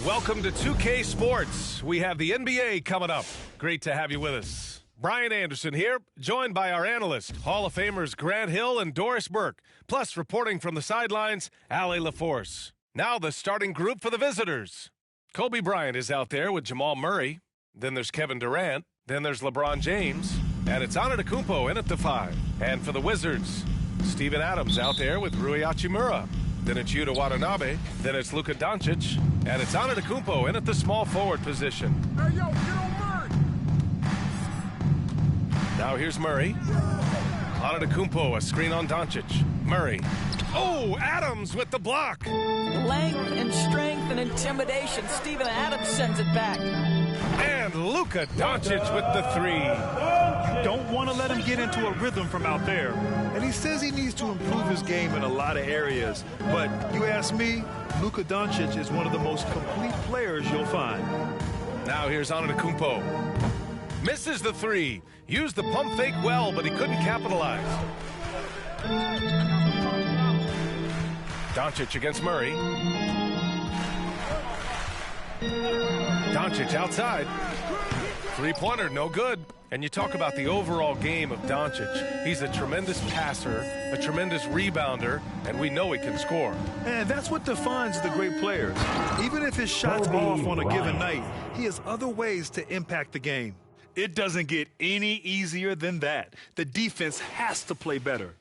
Welcome to 2K Sports. We have the NBA coming up. Great to have you with us. Brian Anderson here, joined by our analyst, Hall of Famers Grant Hill and Doris Burke, plus reporting from the sidelines, Allie LaForce. Now the starting group for the visitors. Kobe Bryant is out there with Jamal Murray. Then there's Kevin Durant. Then there's LeBron James. And it's Antetokounmpo in at the 5. And for the Wizards, Steven Adams out there with Rui Hachimura. Then it's Yuta Watanabe. Then it's Luka Doncic. And it's Antetokounmpo in at the small forward position. Hey, yo, get on Murray! Now here's Murray. Antetokounmpo, a screen on Doncic. Murray. Oh, Adams with the block. Length and strength and intimidation. Steven Adams sends it back. And Luka Doncic with the 3. You don't want to let him get into a rhythm from out there. And he says he needs to improve his game in a lot of areas. But you ask me, Luka Doncic is one of the most complete players you'll find. Now here's Antetokounmpo. Misses the 3. Used the pump fake well, but he couldn't capitalize. Doncic against Murray. Doncic outside. Three-pointer, no good. And you talk about the overall game of Doncic. He's a tremendous passer, a tremendous rebounder, and we know he can score. And that's what defines the great players. Even if his shot's off on a given night, he has other ways to impact the game. It doesn't get any easier than that. The defense has to play better.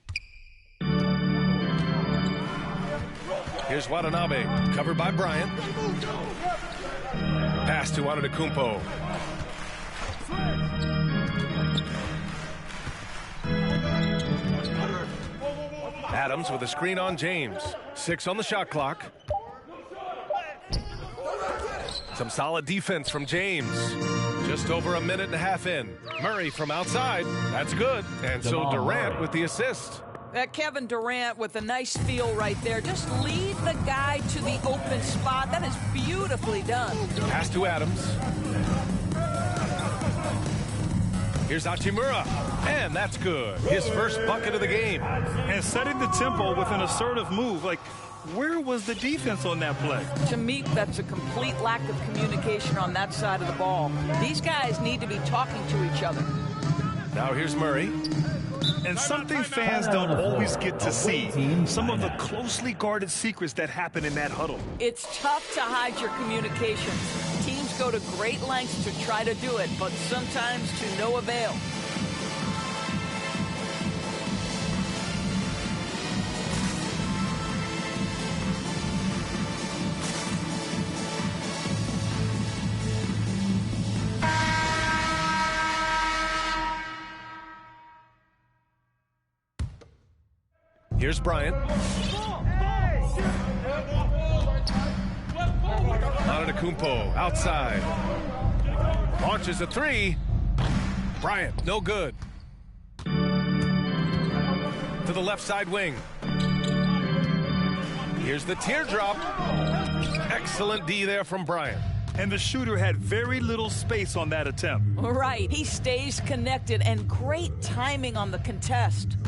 Here's Watanabe, covered by Bryant. Pass to Antetokounmpo. Adams with a screen on James. 6 on the shot clock. Some solid defense from James. Just over a minute and a half in. Murray from outside. That's good. And so Durant with the assist. Kevin Durant with a nice feel right there. Just lead the guy to the open spot. That is beautifully done. Pass to Adams. Here's Hachimura, and that's good. His first bucket of the game. And setting the tempo with an assertive move. Like, where was the defense on that play? To me, that's a complete lack of communication on that side of the ball. These guys need to be talking to each other. Now here's Murray. And something fans don't always get to see, some of the closely guarded secrets that happen in that huddle. It's tough to hide your communication. Teams go to great lengths to try to do it, but sometimes to no avail. Here's Bryant. Antetokounmpo outside. Launches a 3. Bryant, no good. To the left side wing. Here's the teardrop. Excellent D there from Bryant. And the shooter had very little space on that attempt. Right, he stays connected and great timing on the contest.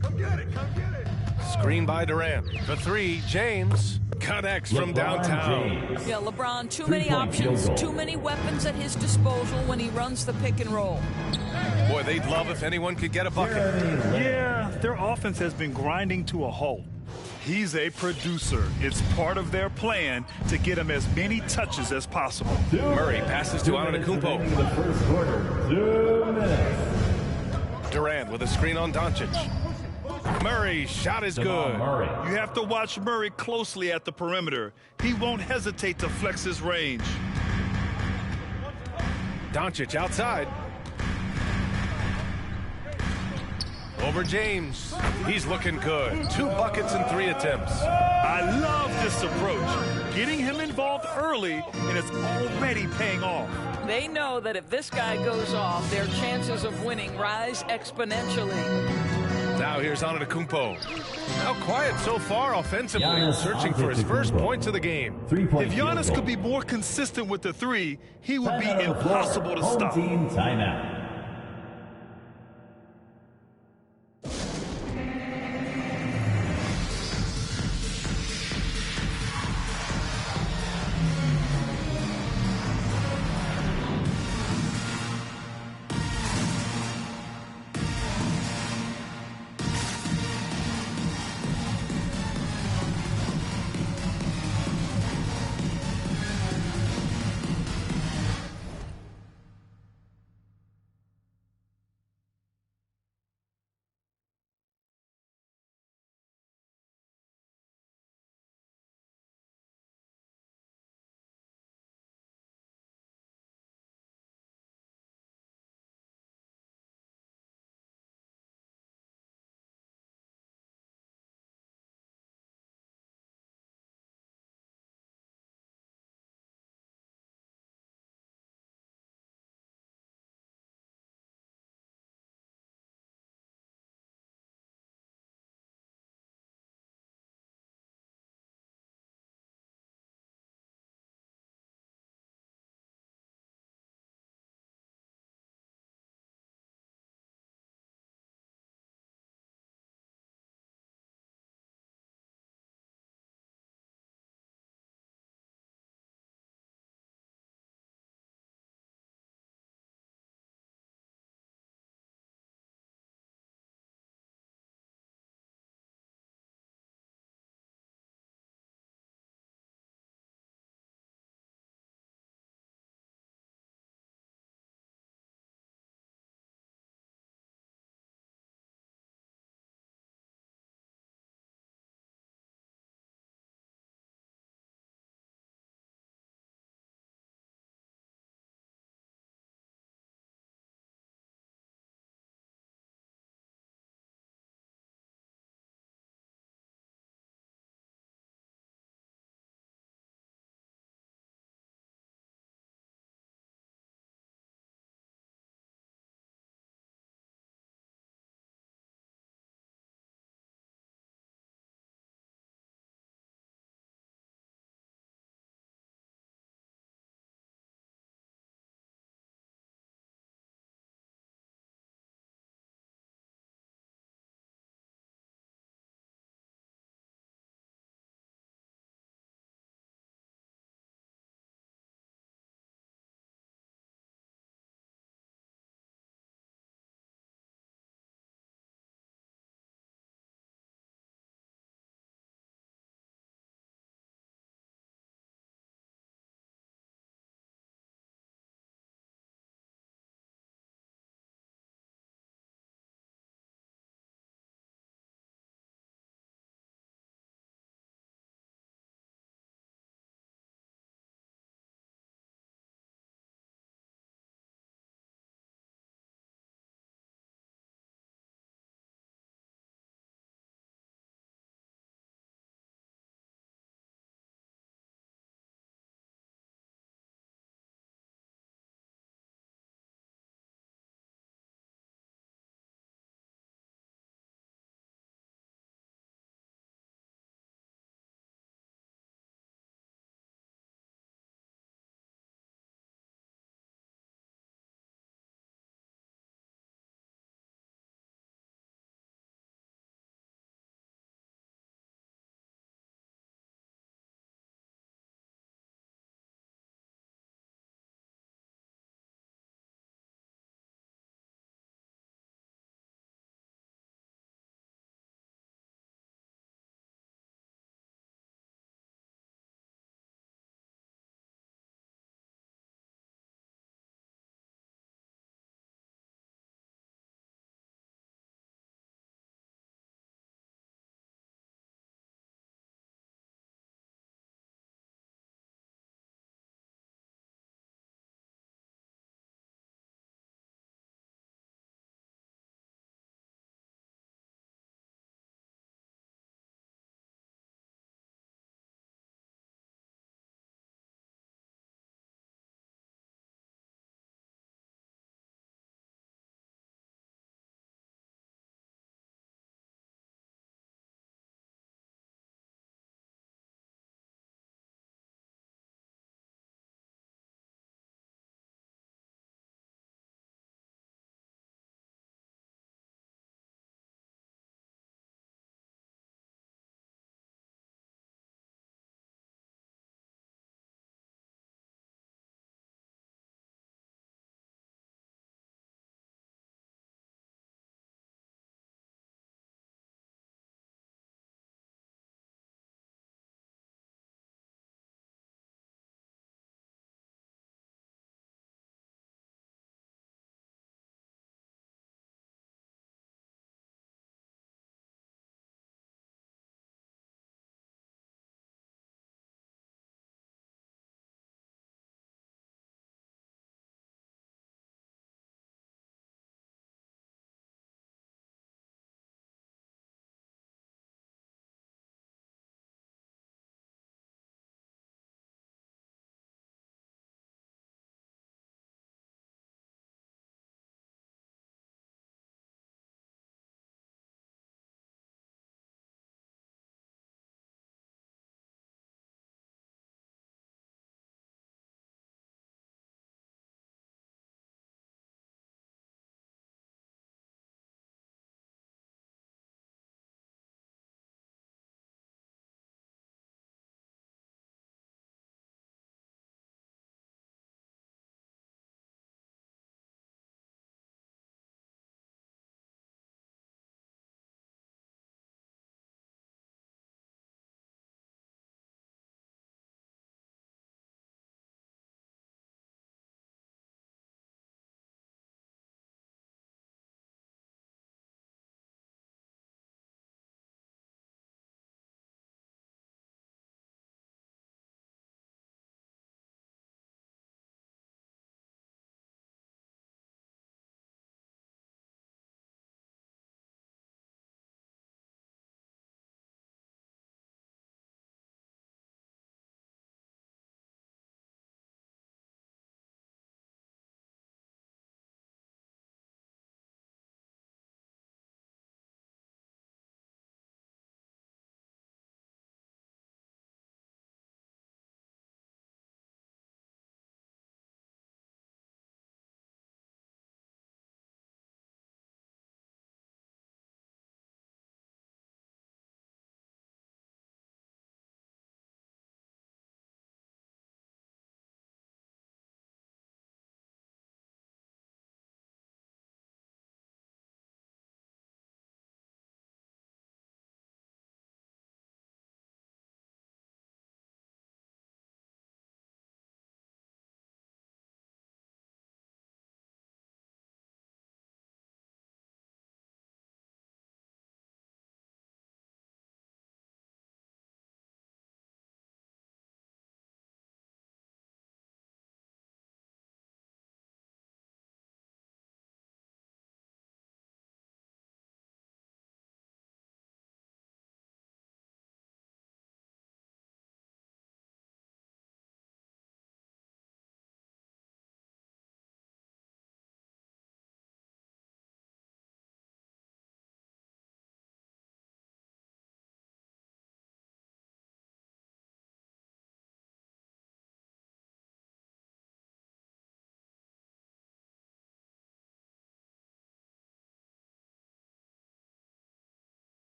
Come get it, come get it. Screen by Durant. For 3, James connects from downtown. Yeah, LeBron, too many options, too many weapons at his disposal when he runs the pick and roll. Boy, they'd love if anyone could get a bucket. Yeah, their offense has been grinding to a halt. He's a producer. It's part of their plan to get him as many touches as possible. Murray passes to Antetokounmpo. The first quarter, 2 minutes. Durant with a screen on Doncic. Murray's shot is good. You have to watch Murray closely at the perimeter. He won't hesitate to flex his range. Doncic outside. Over James. He's looking good. 2 buckets and 3 attempts. I love this approach. Getting him involved early, and it's already paying off. They know that if this guy goes off, their chances of winning rise exponentially. Now here's Antetokounmpo. Now quiet so far offensively, searching for his first points of the game. If Giannis could be more consistent with the 3, he would be impossible to stop. Team timeout.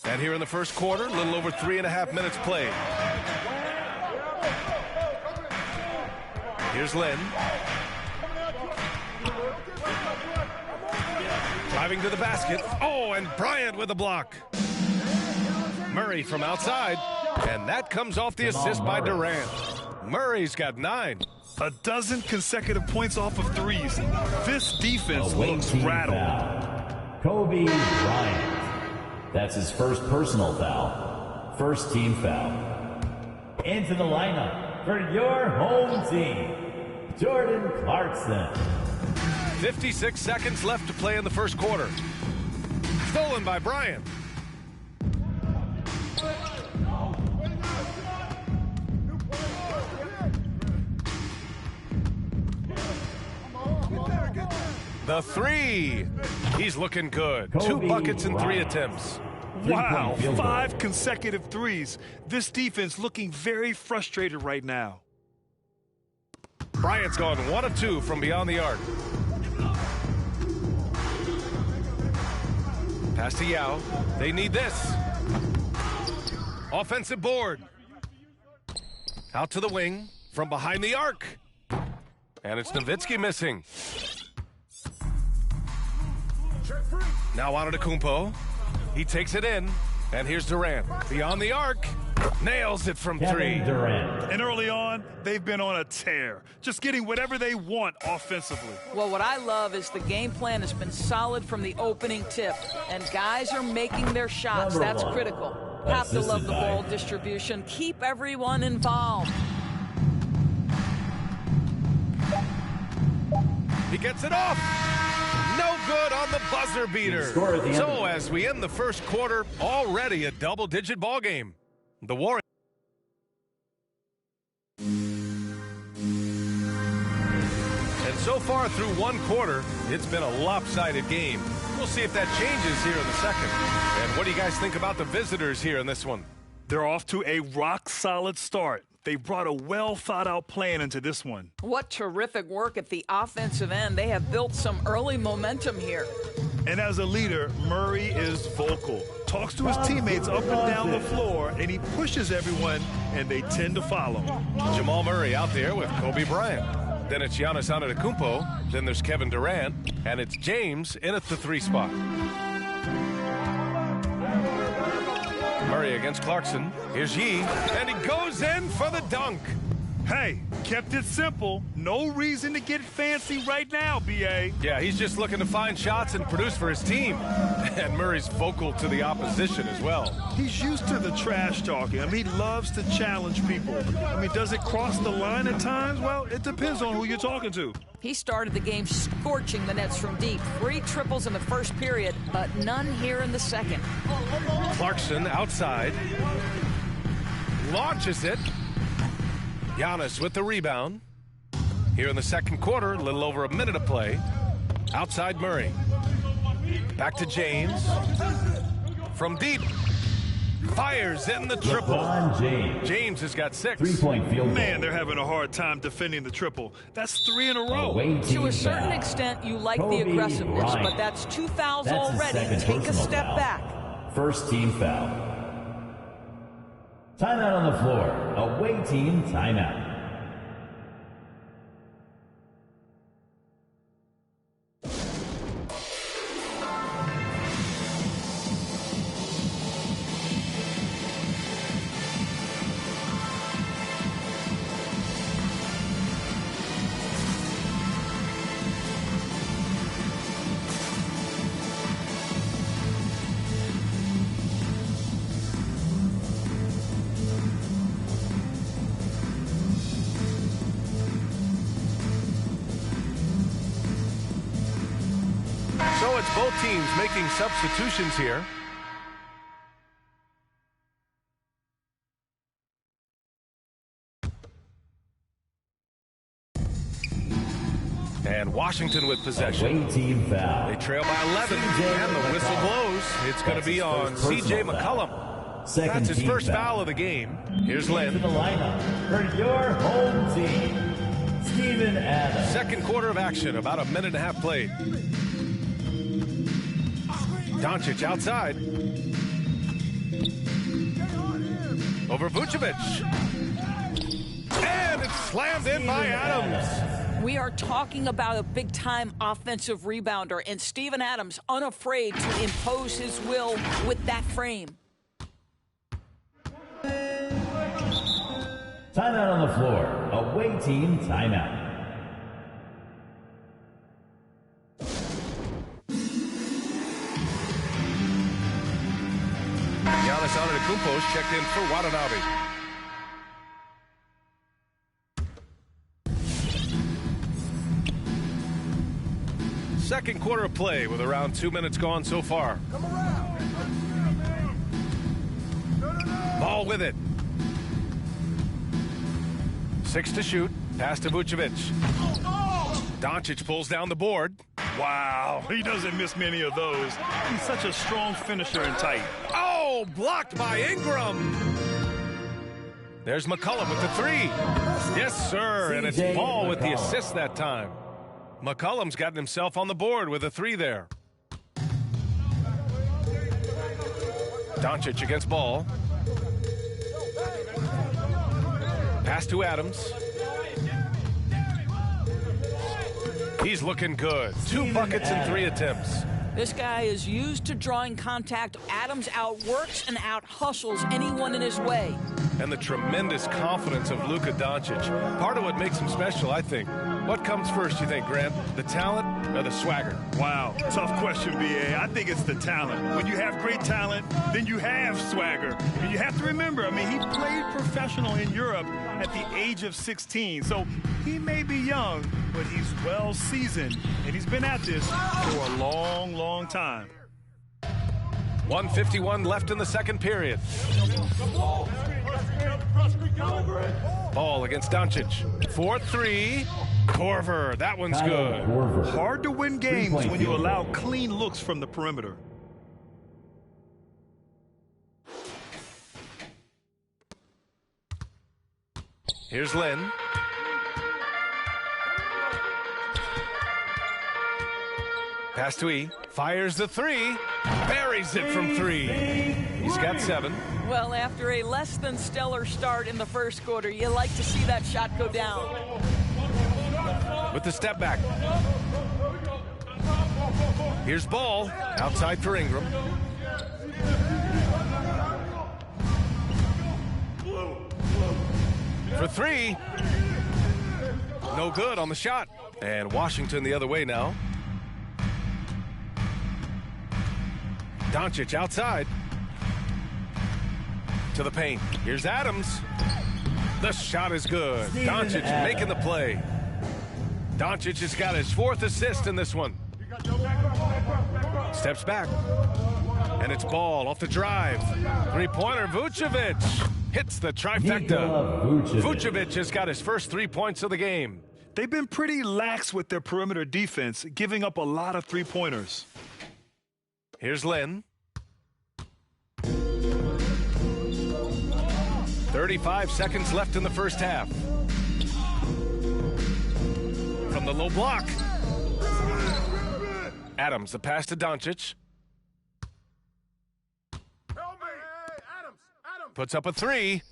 And here in the first quarter, a little over 3.5 minutes played. Here's Lynn. Driving to the basket. Oh, and Bryant with a block. Murray from outside. And that comes off the assist by Durant. Murray's got 9. A dozen consecutive points off of threes. This defense looks rattled. Kobe Bryant. That's his first personal foul. First team foul. Into the lineup for your home team, Jordan Clarkson. 56 seconds left to play in the first quarter. Stolen by Bryant. The three. He's looking good. Kobe 2 buckets in 3 Bryant. attempts. Wow, field goal. 5 consecutive threes. This defense looking very frustrated right now. Bryant's gone 1 of 2 from beyond the arc. Pass to Yao. They need this. Offensive board. Out to the wing from behind the arc. And it's Nowitzki missing. Now on to Kumpo. He takes it in. And here's Durant. Beyond the arc. Nails it from 3. Kevin Durant. And early on, they've been on a tear. Just getting whatever they want offensively. Well, what I love is the game plan has been solid from the opening tip, and guys are making their shots. Number That's 1. critical. Have to love the Assisted by- ball distribution. Keep everyone involved. He gets it off. No good on the buzzer beater. Score at the end. So as we end the first quarter, already a double-digit ball game. The Warriors. And so far through 1 quarter, it's been a lopsided game. We'll see if that changes here in the second. And what do you guys think about the visitors here in this one? They're off to a rock-solid start. They brought a well-thought-out plan into this one. What terrific work at the offensive end. They have built some early momentum here. And as a leader, Murray is vocal. Talks to his teammates up and down the floor, and he pushes everyone, and they tend to follow. Jamal Murray out there with Kobe Bryant. Then it's Giannis Antetokounmpo. Then there's Kevin Durant. And it's James in at the 3 spot. Murray against Clarkson. Here's Yee. And he goes in for the dunk. Hey, kept it simple. No reason to get fancy right now, B.A. Yeah, he's just looking to find shots and produce for his team. And Murray's vocal to the opposition as well. He's used to the trash talking. I mean, he loves to challenge people. I mean, does it cross the line at times? Well, it depends on who you're talking to. He started the game scorching the Nets from deep. 3 triples in the first period, but none here in the second. Clarkson outside. Launches it. Giannis with the rebound. Here in the second quarter, a little over a minute of play. Outside Murray. Back to James. From deep. Fires in the triple. LeBron James. James has got 6. 3-point field goal. Man, they're having a hard time defending the triple. That's 3 in a row. Away To team a certain foul. extent, you like Kobe the aggressiveness, Bryant. but that's 2 fouls That's his already. second Take a personal step foul. back. First team foul. Timeout on the floor. Away team timeout. So it's both teams making substitutions here. And Washington with possession. Away team foul. They trail by 11, and the whistle blows. It's going to be on C.J. McCollum. Second That's his team first foul. foul of the game. Here's To the Lynn. lineup for your home team, Steven Adams. Second quarter of action, about a minute and a half played. Doncic outside. over Vucevic. And it's slammed in by Adams. We are talking about a big-time offensive rebounder, and Steven Adams unafraid to impose his will with that frame. Timeout on the floor. Away team timeout. Giannis Antetokounmpo checked in for Watanabe. Second quarter of play with around 2 minutes gone so far. Ball with it. 6 to shoot. Pass to Vucevic. Doncic pulls down the board. Wow, he doesn't miss many of those. He's such a strong finisher and tight. Oh, blocked by Ingram. There's McCollum with the 3. Yes, sir, and it's Ball with the assist that time. McCollum's gotten himself on the board with a 3 there. Doncic against Ball. Pass to Adams. He's looking good. 2 buckets and 3 attempts. This guy is used to drawing contact. Adams outworks and out-hustles anyone in his way. And the tremendous confidence of Luka Doncic. Part of what makes him special, I think. What comes first, you think, Grant? The talent or the swagger? Wow, tough question, B.A. I think it's the talent. When you have great talent, then you have swagger. And you have to remember, I mean, he played professional in Europe at the age of 16. So he may be young, but he's well seasoned. And he's been at this for a long, long time. 1:51 left in the second period. Ball against Doncic. 4-3. Korver. That one's good. Hard to win games when you allow clean looks from the perimeter. Here's Lynn. Pass to E. Fires the 3. Buries it from 3. He's got 7. Well, after a less than stellar start in the first quarter, you like to see that shot go down. With the step back. Here's Ball. Outside for Ingram. For 3. No good on the shot. And Washington the other way now. Doncic outside. To the paint. Here's Adams. The shot is good. Doncic making the play. Doncic has got his 4th assist in this one. Steps back. And it's Ball off the drive. 3-pointer, Vucevic. Hits the trifecta. Vucevic has got his first 3 points of the game. They've been pretty lax with their perimeter defense, giving up a lot of 3-pointers. Here's Lynn. 35 seconds left in the first half. From the low block. Adams, the pass to Doncic. Puts up a 3.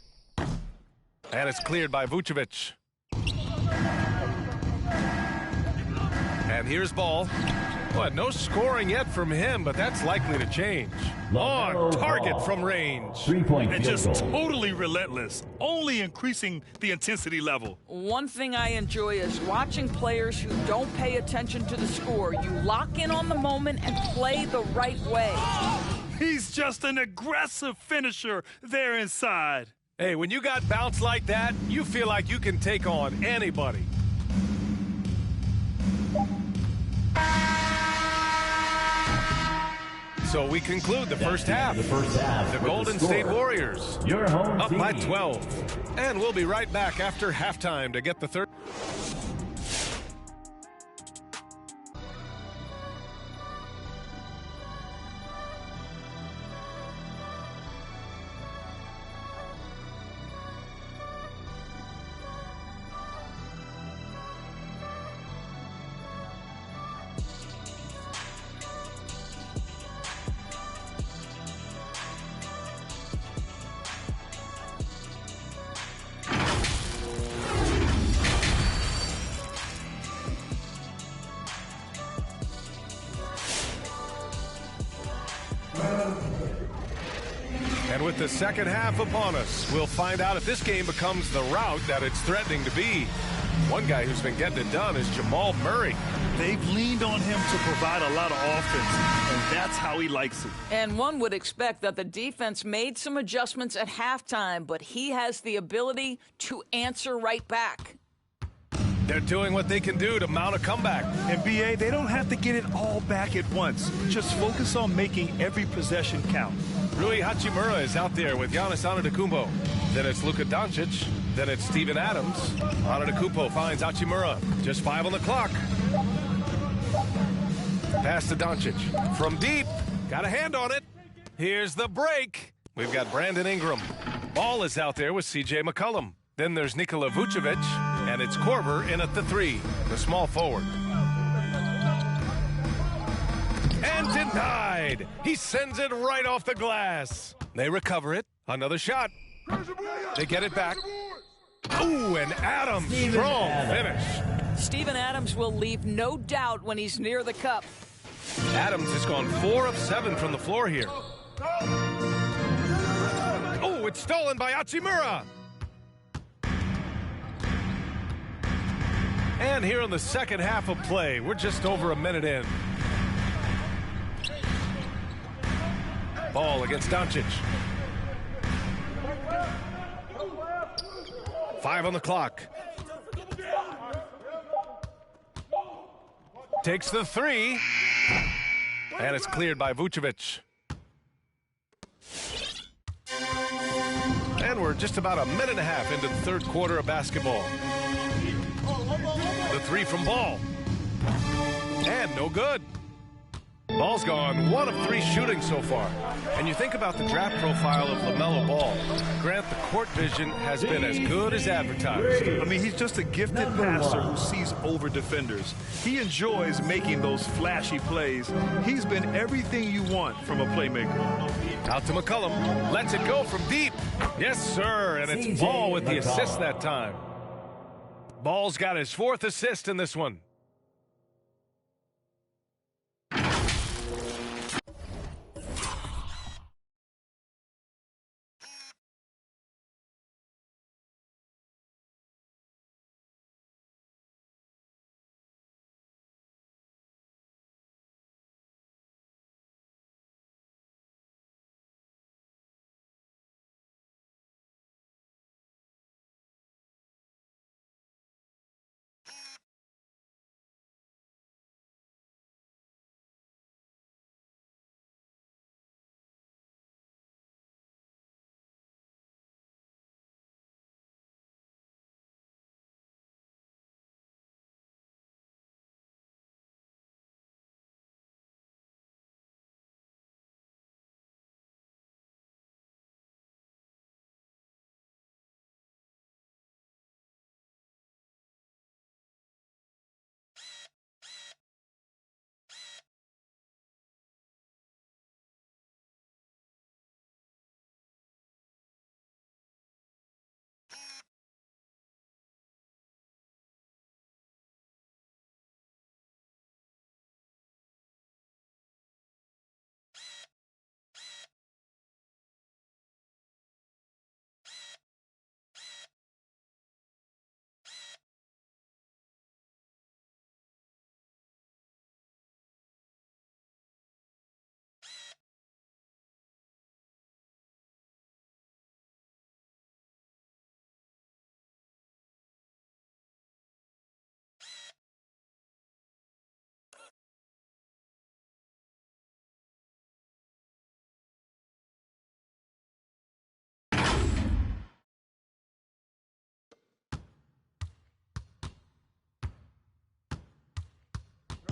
And it's cleared by Vucevic. And here's Ball. Well, no scoring yet from him, but that's likely to change. On target from range. 3-point And field just goal. totally relentless, only increasing the intensity level. One thing I enjoy is watching players who don't pay attention to the score. You lock in on the moment and play the right way. He's just an aggressive finisher there inside. Hey, when you got bounce like that, you feel like you can take on anybody. So we conclude the first half. The Golden State Warriors Your home up by team. 12. And we'll be right back after halftime to get the third. And with the second half upon us, we'll find out if this game becomes the rout that it's threatening to be. One guy who's been getting it done is Jamal Murray. They've leaned on him to provide a lot of offense, and that's how he likes it. And one would expect that the defense made some adjustments at halftime, but he has the ability to answer right back. They're doing what they can do to mount a comeback. And BA, they don't have to get it all back at once. Just focus on making every possession count. Rui Hachimura is out there with Giannis Antetokounmpo. Then it's Luka Doncic. Then it's Steven Adams. Antetokounmpo finds Hachimura. Just 5 on the clock. Pass to Doncic. From deep. Got a hand on it. Here's the break. We've got Brandon Ingram. Ball is out there with C.J. McCollum. Then there's Nikola Vucevic, and it's Korver in at the 3, the small forward. And denied. He sends it right off the glass. They recover it. Another shot. They get it back. Ooh, and Adams, strong finish. Steven Adams will leave no doubt when he's near the cup. Adams has gone 4 of 7 from the floor here. Oh, it's stolen by Hachimura. And here in the second half of play, we're just over a minute in. Ball against Doncic. 5 on the clock. Takes the 3. And it's cleared by Vucevic. And we're just about a minute and a half into the third quarter of basketball. The 3 from Ball. And no good. Ball's gone 1 of 3 shooting so far. And you think about the draft profile of LaMelo Ball. Grant, the court vision has been as good as advertised. I mean, he's just a gifted passer who sees over defenders. He enjoys making those flashy plays. He's been everything you want from a playmaker. Out to McCollum. Lets it go from deep. Yes, sir. And it's Ball with the assist that time. Ball's got his 4th assist in this one.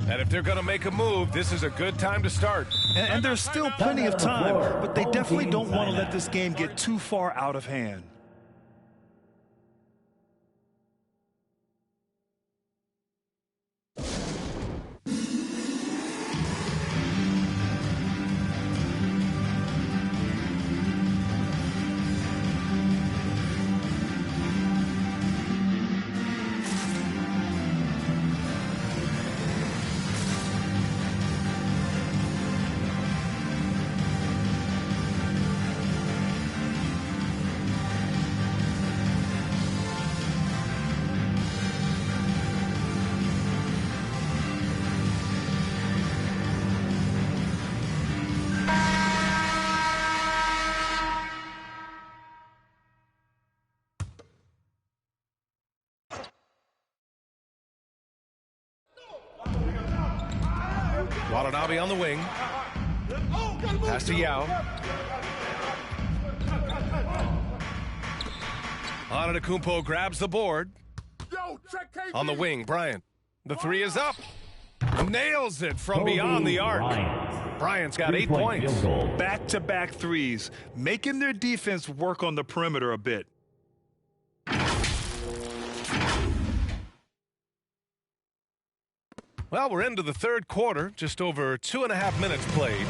And if they're going to make a move, this is a good time to start. And there's still plenty of time, but they definitely don't want to let this game get too far out of hand. Watanabe on the wing. Pass to Yao. Antetokounmpo grabs the board. On the wing, Bryant. The three is up. Nails it from beyond the arc. Bryant's got 8 points. Back-to-back threes, making their defense work on the perimeter a bit. Well, we're into the third quarter, just over 2.5 minutes played.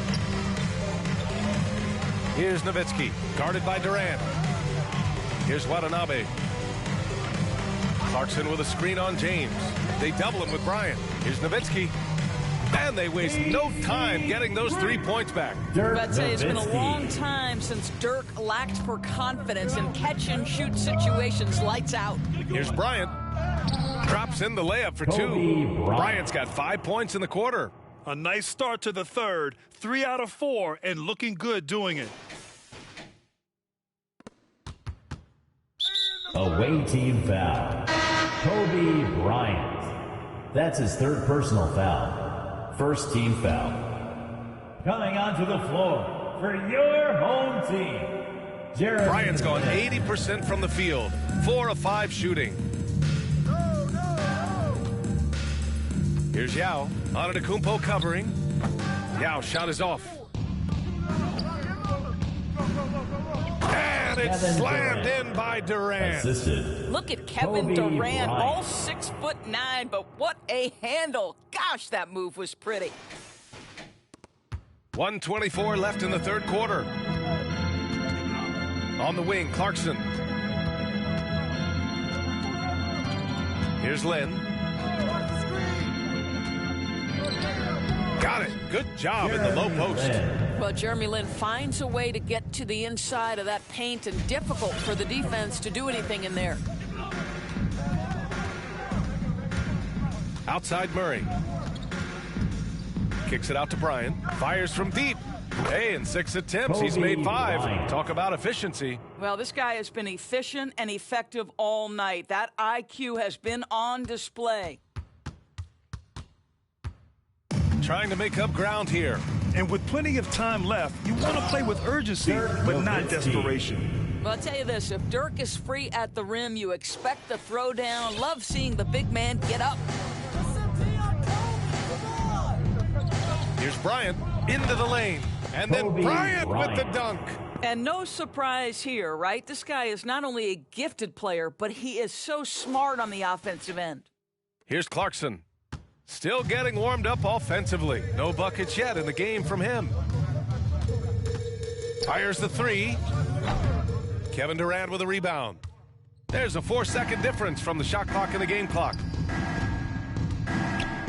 Here's Nowitzki, guarded by Durant. Here's Watanabe. Clarkson with a screen on James. They double him with Bryant. Here's Nowitzki. And they waste no time getting those 3 points back. I'd say it's been a long time since Dirk lacked for confidence in catch-and-shoot situations. Lights out. Here's Bryant. Drops in the layup for 2. Bryant's got 5 points in the quarter. A nice start to the third. 3 out of 4 and looking good doing it. Away team foul. Kobe Bryant. That's his third personal foul. First team foul. Coming onto the floor for your home team. Bryant's gone 80% from the field. 4 of 5 shooting. Here's Yao. Antetokounmpo covering. Yao shot is off. And it's slammed in by Durant. Assisted. Look at Kevin Durant, all 6'9", but what a handle. Gosh, that move was pretty. 1:24 left in the third quarter. On the wing, Clarkson. Here's Lynn. Got it. Good job in the low post. Well, Jeremy Lin finds a way to get to the inside of that paint, and difficult for the defense to do anything in there. Outside Murray. Kicks it out to Bryant. Fires from deep. Hey, in 6 attempts, he's made 5. Talk about efficiency. Well, this guy has been efficient and effective all night. That IQ has been on display. Trying to make up ground here. And with plenty of time left, you want to play with urgency, but not desperation. Well, I'll tell you this, if Dirk is free at the rim, you expect the throwdown. Love seeing the big man get up. Here's Bryant into the lane. And then Bryant with the dunk. And no surprise here, right? This guy is not only a gifted player, but he is so smart on the offensive end. Here's Clarkson. Still getting warmed up offensively. No buckets yet in the game from him. Fires the 3. Kevin Durant with a rebound. There's a 4-second difference from the shot clock and the game clock.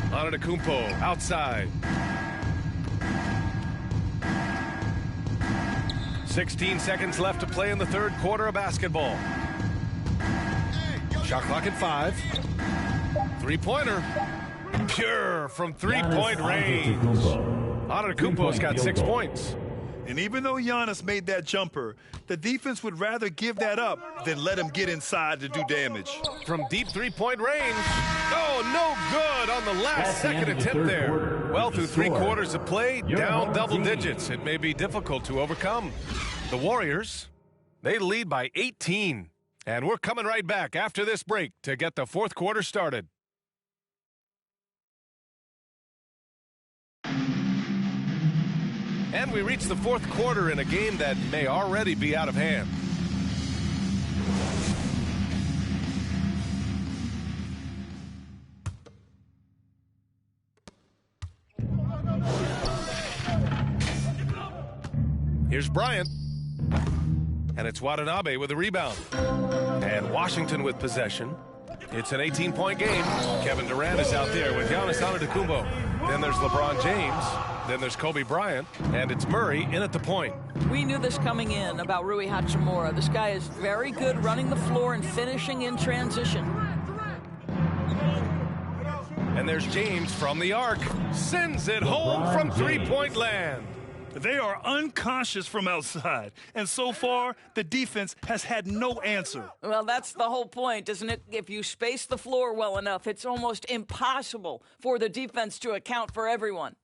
Antetokounmpo outside. 16 seconds left to play in the third quarter of basketball. Shot clock at 5. Three-pointer. Pure from three-point range. Antetokounmpo's got 6 points. And even though Giannis made that jumper, the defense would rather give that up than let him get inside to do damage. From deep three-point range. Oh, no good on the last second attempt there. Well, through 3 quarters of play, down double digits. It may be difficult to overcome. The Warriors, they lead by 18. And we're coming right back after this break to get the fourth quarter started. And we reach the fourth quarter in a game that may already be out of hand. Here's Bryant. And it's Watanabe with a rebound. And Washington with possession. It's an 18-point game. Kevin Durant is out there with Giannis Antetokounmpo. Then there's LeBron James. Then there's Kobe Bryant, and it's Murray in at the point. We knew this coming in about Rui Hachimura. This guy is very good running the floor and finishing in transition. And there's James from the arc. Sends it home from three-point land. They are unconscious from outside, and so far, the defense has had no answer. Well, that's the whole point, isn't it? If you space the floor well enough, it's almost impossible for the defense to account for everyone.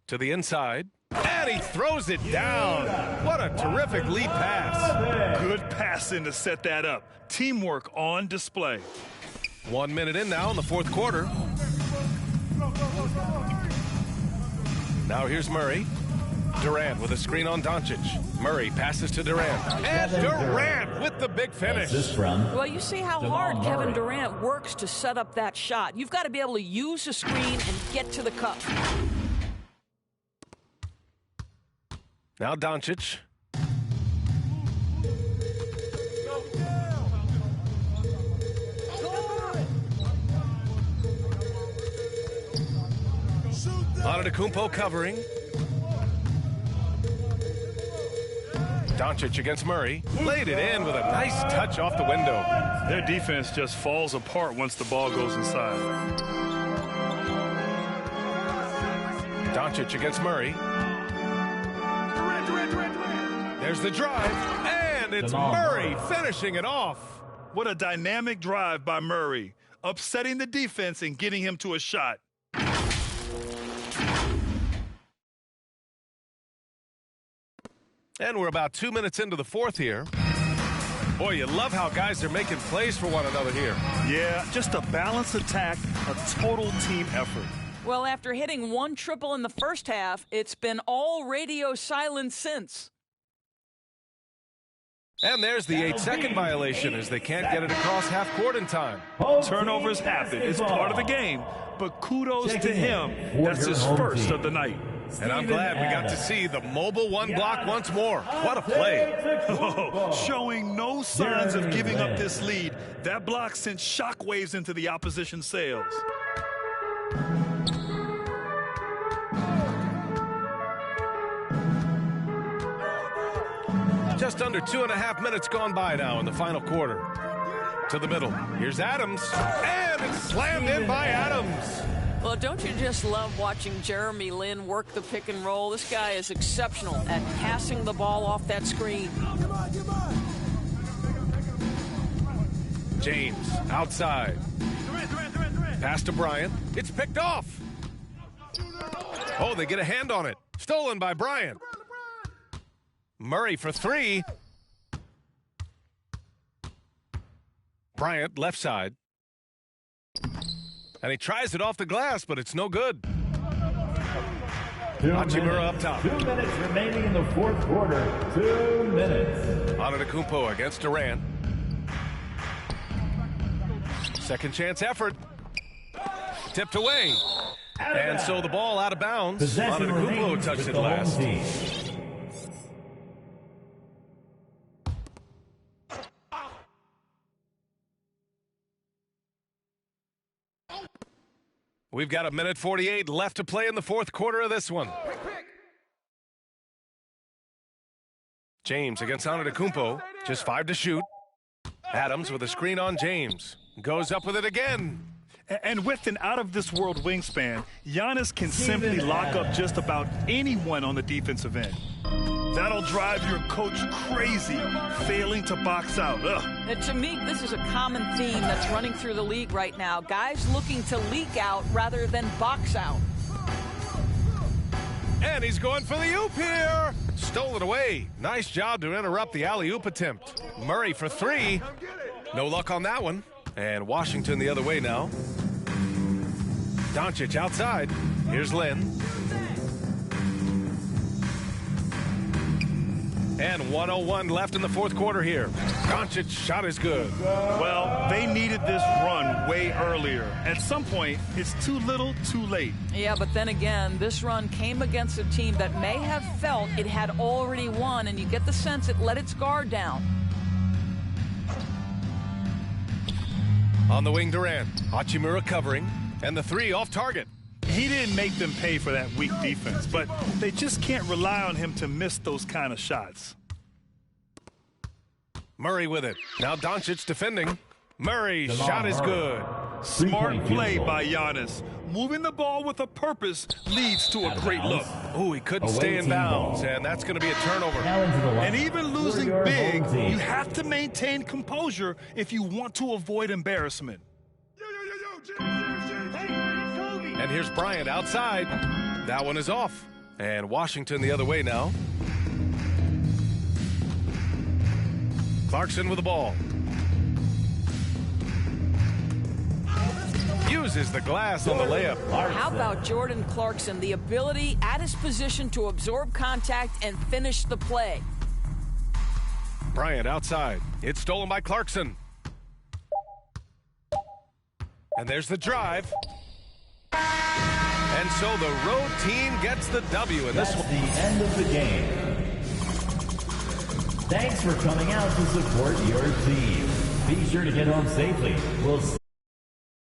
To the inside. And he throws it down. What a terrific lead pass. Good passing to set that up. Teamwork on display. 1 minute in now in the fourth quarter. Now here's Murray. Durant with a screen on Doncic. Murray passes to Durant. And Durant with the big finish. Well, you see how hard Kevin Durant works to set up that shot. You've got to be able to use the screen and get to the cup. Now Doncic. Antetokounmpo covering. Doncic against Murray. Laid it in with a nice touch off the window. Their defense just falls apart once the ball goes inside. Doncic against Murray. There's the drive, and it's Murray finishing it off. What a dynamic drive by Murray, upsetting the defense and getting him to a shot. And we're about 2 minutes into the fourth here. Boy, you love how guys are making plays for one another here. Yeah, just a balanced attack, a total team effort. Well, after hitting one triple in the first half, it's been all radio silence since. And there's the 8-second violation as they can't get it across half court in time. Turnovers happen. It's part of the game, but kudos to him. That's his first of the night. And I'm glad we got to see the mobile one block once more. What a play. Showing no signs of giving up this lead. That block sent shockwaves into the opposition sails. Just under 2.5 minutes gone by now in the final quarter. To the middle. Here's Adams. And it's slammed in by Adams. Well, don't you just love watching Jeremy Lin work the pick and roll? This guy is exceptional at passing the ball off that screen. James outside. Pass to Bryant. It's picked off. Oh, they get a hand on it. Stolen by Bryant. Murray for three. Bryant left side. And he tries it off the glass, but it's no good. Hachimura up top. 2 minutes remaining in the fourth quarter. 2 minutes. Antetokounmpo against Durant. Second chance effort. Tipped away. And so the ball out of bounds. Antetokounmpo touched it last. We've got 1:48 left to play in the fourth quarter of this one. James against Antetokounmpo. Just 5 to shoot. Adams with a screen on James. Goes up with it again. And with an out-of-this-world wingspan, Giannis can simply lock up just about anyone on the defensive end. That'll drive your coach crazy, failing to box out. And to me, this is a common theme that's running through the league right now. Guys looking to leak out rather than box out. And he's going for the oop here. Stole it away. Nice job to interrupt the alley-oop attempt. Murray for three. No luck on that one. And Washington the other way now. Doncic outside. Here's Lin. And 1:01 left in the fourth quarter here. Doncic's shot is good. Well, they needed this run way earlier. At some point, it's too little, too late. Yeah, but then again, this run came against a team that may have felt it had already won, and you get the sense it let its guard down. On the wing, Durant. Hachimura covering. And the three off target. He didn't make them pay for that weak defense, but they just can't rely on him to miss those kind of shots. Murray with it. Now Doncic defending. Murray's shot is good. Smart play by Giannis. Moving the ball with a purpose leads to a great look. Oh, he couldn't stay in bounds, and that's going to be a turnover. And even losing big, you have to maintain composure if you want to avoid embarrassment. And here's Bryant outside. That one is off. And Washington the other way now. Clarkson with the ball. Uses the glass on the layup. How about Jordan Clarkson? The ability at his position to absorb contact and finish the play. Bryant outside. It's stolen by Clarkson. And there's the drive. And so the road team gets the W in this That's one. the end of the game. Thanks for coming out to support your team. Be sure to get home safely. We'll see